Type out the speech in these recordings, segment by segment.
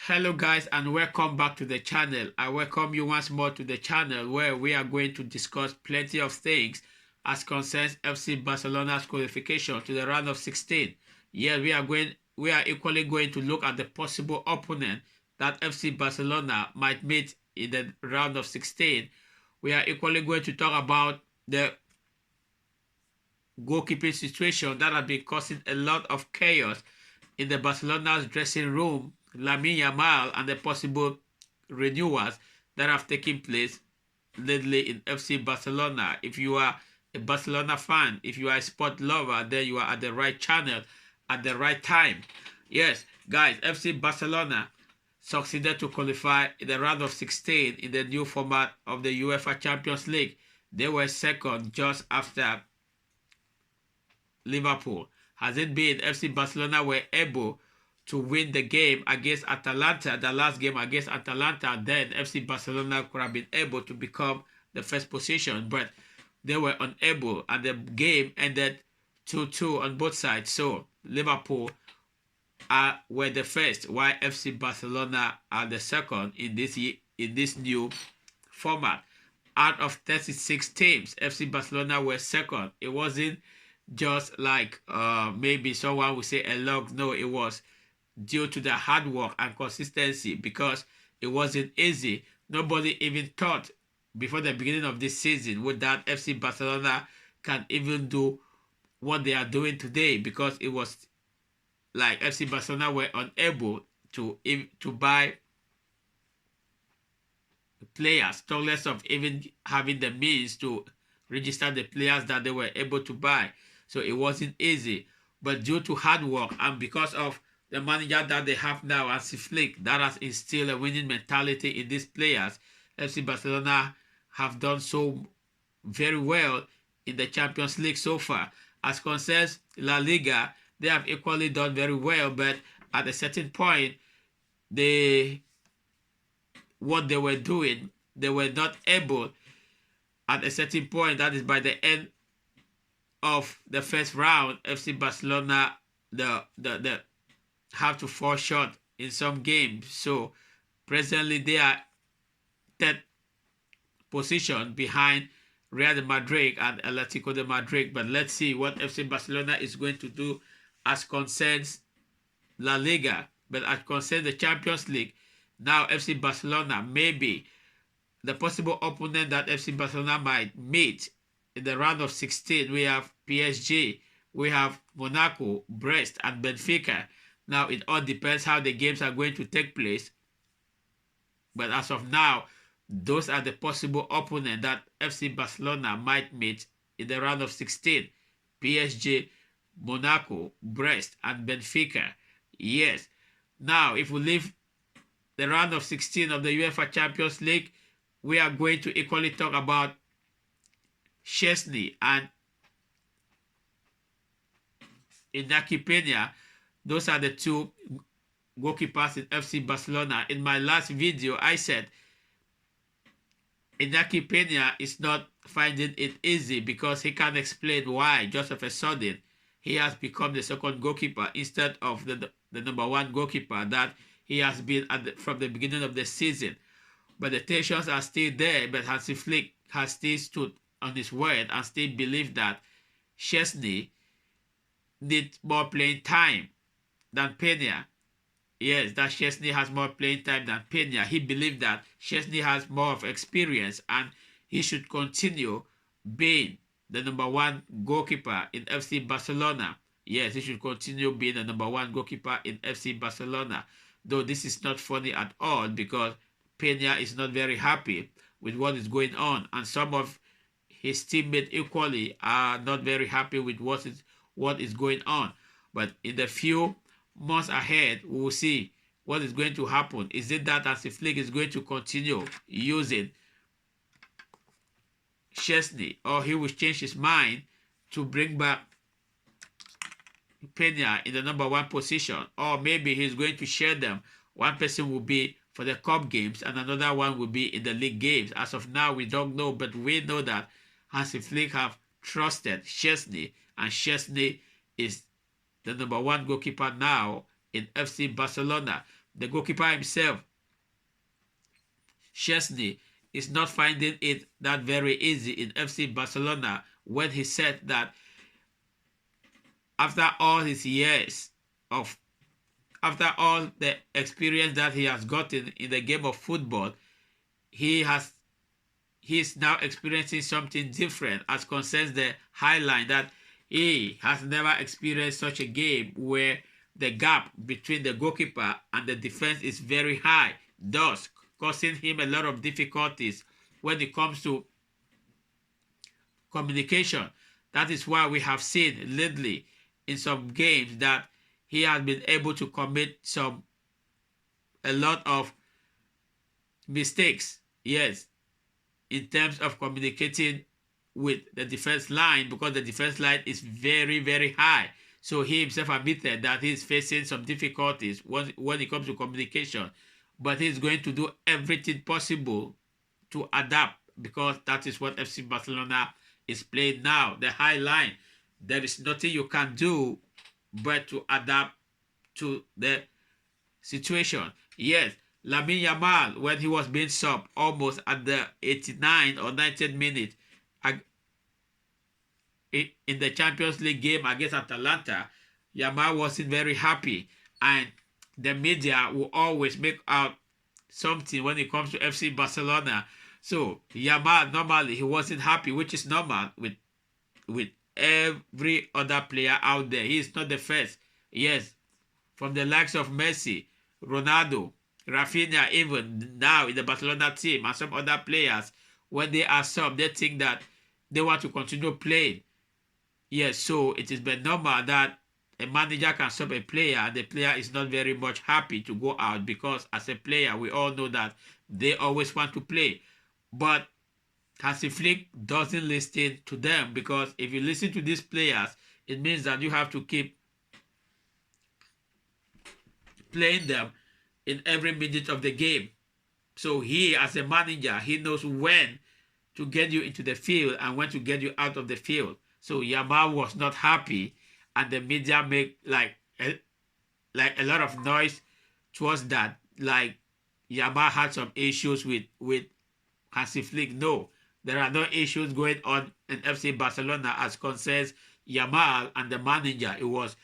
Hello guys and welcome back to the channel. I welcome you once more to the channel where we are going to discuss plenty of things as concerns FC Barcelona's qualification to the round of 16. Yeah, we are equally going to look at the possible opponent that FC Barcelona might meet in the round of 16. We are equally going to talk about the goalkeeping situation that has been causing a lot of chaos in the Barcelona's dressing room, Lamine Yamal, and the possible renewals that have taken place lately in FC Barcelona. If you are a Barcelona fan, if you are a sport lover, then you are at the right channel at the right time. Yes, guys, FC Barcelona succeeded to qualify in the round of 16 in the new format of the UEFA Champions League. They were second just after Liverpool. Has it been FC Barcelona were able to win the game against Atalanta, the last game against Atalanta, then FC Barcelona could have been able to become the first position, but they were unable and the game ended 2-2 on both sides. So Liverpool were the first, while FC Barcelona are the second in this new format. Out of 36 teams, FC Barcelona were second. It wasn't just like maybe someone would say a luck. No, it was due to the hard work and consistency, because it wasn't easy. Nobody even thought before the beginning of this season would that FC Barcelona can even do what they are doing today, because it was like FC Barcelona were unable to buy players, talk less of even having the means to register the players that they were able to buy. So it wasn't easy, but due to hard work and because of the manager that they have now, Hansi Flick, that has instilled a winning mentality in these players, FC Barcelona have done so very well in the Champions League so far. As concerns La Liga, they have equally done very well, but at a certain point, what they were doing, they were not able at a certain point, that is by the end of the first round, FC Barcelona the have to fall short in some games. So presently they are third position behind Real Madrid and Atletico de Madrid. But let's see what FC Barcelona is going to do as concerns La Liga. But as concerns the Champions League, now FC Barcelona, maybe the possible opponent that FC Barcelona might meet in the round of 16, we have PSG, we have Monaco, Brest, and Benfica. Now, it all depends how the games are going to take place. But as of now, those are the possible opponents that FC Barcelona might meet in the round of 16. PSG, Monaco, Brest, and Benfica. Yes. Now, if we leave the round of 16 of the UEFA Champions League, we are going to equally talk about Szczesny and Iñaki Peña. Those are the two goalkeepers in FC Barcelona. In my last video, I said Iñaki Peña is not finding it easy because he can't explain why just of a sudden he has become the second goalkeeper instead of the number one goalkeeper that he has been from the beginning of the season. But the tensions are still there, but Hansi Flick has still stood on his word and still believed that Szczesny needs more playing time than Peña. Yes, that Szczesny has more playing time than Peña. He believed that Szczesny has more of experience and he should continue being the number one goalkeeper in FC Barcelona. Yes, he should continue being the number one goalkeeper in FC Barcelona. Though this is not funny at all because Peña is not very happy with what is going on, and some of his teammates equally are not very happy with what is going on. But in the few months ahead, we will see what is going to happen. Is it that Hansi Flick is going to continue using Szczesny, or he will change his mind to bring back Peña in the number one position, or maybe he's going to share them. One person will be for the cup games and another one will be in the league games. As of now, we don't know, but we know that Hansi Flick have trusted Szczesny, and Szczesny is the number one goalkeeper now in FC Barcelona. the goalkeeper himself, Chesney, is not finding it that very easy in FC Barcelona, when he said that after all his years of after all the experience that he has gotten in the game of football, he's now experiencing something different as concerns the high line, that he has never experienced such a game where the gap between the goalkeeper and the defense is very high, thus causing him a lot of difficulties when it comes to communication. That is why we have seen lately in some games that he has been able to commit a lot of mistakes, yes, in terms of communicating with the defense line, because the defense line is very, very high. So he himself admitted that he's facing some difficulties when it comes to communication, but he's going to do everything possible to adapt, because that is what FC Barcelona is playing now, the high line. There is nothing you can do but to adapt to the situation. Yes, Lamine Yamal, when he was being subbed almost at the 89 or 90th minute in the Champions League game against Atalanta, Yamal wasn't very happy, and the media will always make out something when it comes to FC Barcelona. So Yamal, normally he wasn't happy, which is normal with every other player out there. He is not the first. Yes, from the likes of Messi, Ronaldo, Rafinha, even now in the Barcelona team, and some other players, when they are subbed, they think that they want to continue playing. Yes, so it is but normal that a manager can sub a player and the player is not very much happy to go out, because as a player, we all know that they always want to play. But Hansi Flick doesn't listen to them, because if you listen to these players, it means that you have to keep playing them in every minute of the game. So he, as a manager, he knows when to get you into the field and when to get you out of the field. So Yamal was not happy, and the media make like a lot of noise towards that. Like Yamal had some issues with Hansi Flick. No, there are no issues going on in FC Barcelona as concerns Yamal and the manager. It was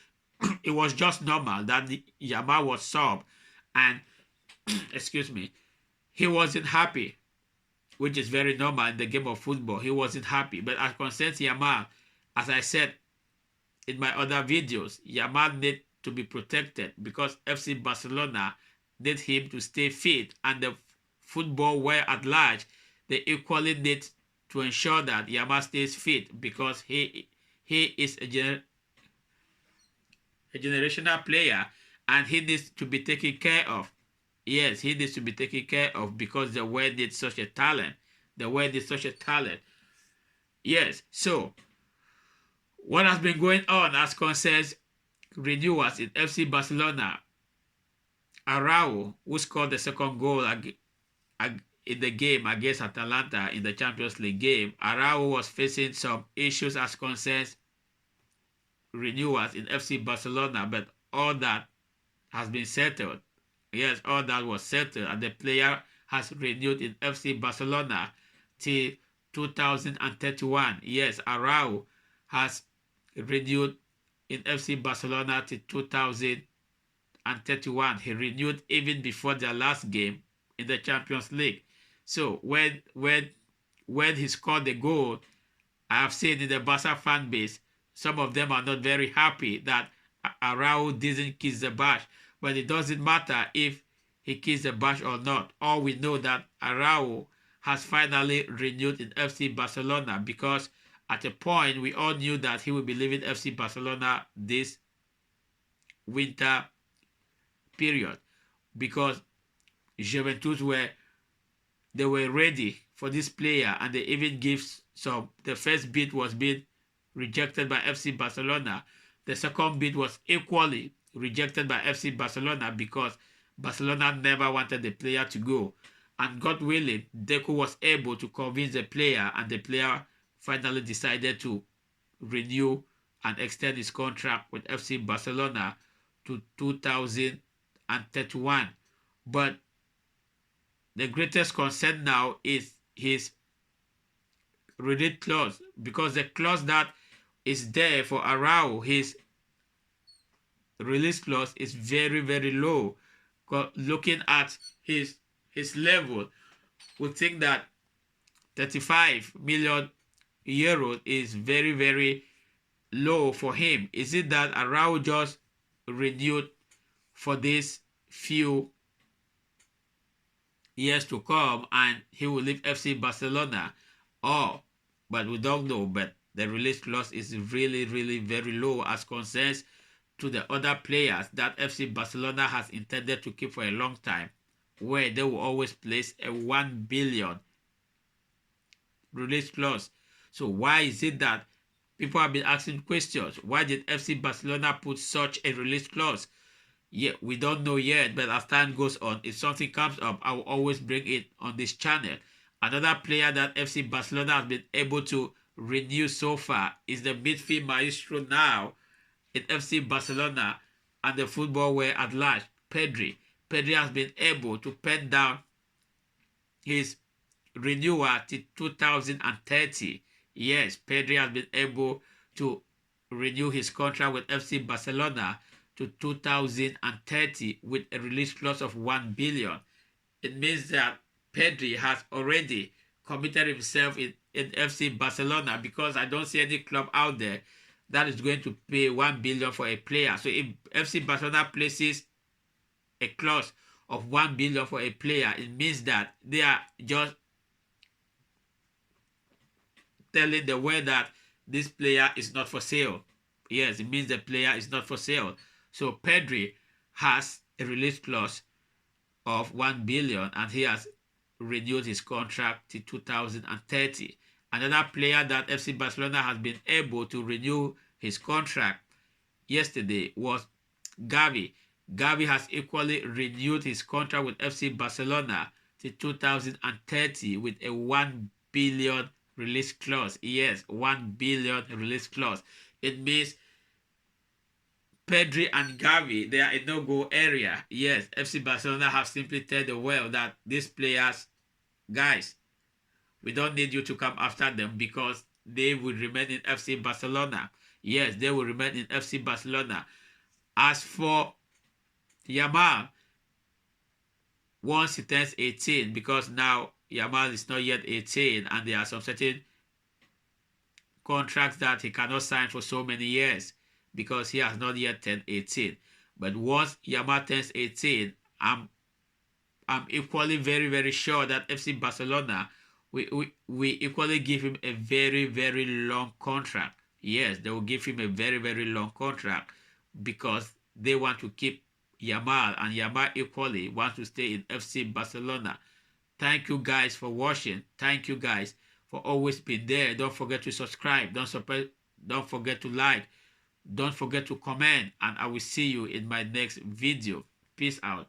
just normal that Yamal was subbed, and excuse me, he wasn't happy, which is very normal in the game of football. He wasn't happy. But as concerns Yamal, as I said in my other videos, Yamal need to be protected, because FC Barcelona need him to stay fit, and the football world at large, they equally need to ensure that Yamal stays fit, because he is a generational player, and he needs to be taken care of. Yes, he needs to be taken care of, because the world needs such a talent. The world needs such a talent. Yes, so what has been going on as concerns renewals in FC Barcelona? Araujo, who scored the second goal in the game against Atalanta in the Champions League game, Araujo was facing some issues as concerns renewals in FC Barcelona, but all that has been settled. Yes, all that was settled, and the player has renewed in FC Barcelona till 2031. Yes, Araujo has renewed in FC Barcelona till 2031. He renewed even before their last game in the Champions League. So when he scored the goal, I have seen in the Barca fan base, some of them are not very happy that Araujo didn't kiss the bash. But it doesn't matter if he kissed the bash or not. All we know that Araujo has finally renewed in FC Barcelona, because at a point we all knew that he would be leaving FC Barcelona this winter period, because Juventus were ready for this player, and they even give some. The first bid was being rejected by FC Barcelona. The second bid was equally rejected by FC Barcelona, because Barcelona never wanted the player to go. And God willing, Deco was able to convince the player, and the player finally decided to renew and extend his contract with FC Barcelona to 2031. But the greatest concern now is his release clause, because the clause that is there for Araujo, his release clause is very, very low. Looking at his level, we think that 35 million euros is very, very low for him. Is it that Araujo just renewed for this few years to come and he will leave FC Barcelona? Or, but we don't know, but the release clause is really, really very low as concerns to the other players that FC Barcelona has intended to keep for a long time, where they will always place a 1 billion release clause. So why is it that people have been asking questions? Why did FC Barcelona put such a release clause? Yeah, we don't know yet, but as time goes on, if something comes up, I will always bring it on this channel. Another player that FC Barcelona has been able to renew so far is the midfield maestro now in FC Barcelona and the football world at large, Pedri. Pedri has been able to pen down his renewal to 2030. Yes, Pedri has been able to renew his contract with FC Barcelona to 2030 with a release clause of 1 billion. It means that Pedri has already committed himself in FC Barcelona, because I don't see any club out there that is going to pay 1 billion for a player. So if FC Barcelona places a clause of 1 billion for a player, it means that they are just telling the world that this player is not for sale. Yes, it means the player is not for sale. So Pedri has a release clause of 1 billion and he has renewed his contract to 2030. Another player that FC Barcelona has been able to renew his contract yesterday was Gavi. Gavi has equally renewed his contract with FC Barcelona to 2030 with a 1 billion release clause. Yes, 1 billion release clause. It means Pedri and Gavi, they are in no-go area. Yes, FC Barcelona have simply told the world that these players, guys, we don't need you to come after them because they will remain in FC Barcelona. Yes, they will remain in FC Barcelona. As for Yamal, once he turns 18, because now Yamal is not yet 18 and there are some certain contracts that he cannot sign for so many years because he has not yet turned 18. But once Yamal turns 18, I'm equally very, very sure that FC Barcelona we equally give him a very, very long contract. Yes, they will give him a very, very long contract because they want to keep Yamal, and Yamal equally wants to stay in FC Barcelona. Thank you guys for watching. Thank you guys for always being there. Don't forget to subscribe. Don't forget to like. Don't forget to comment, and I will see you in my next video. Peace out.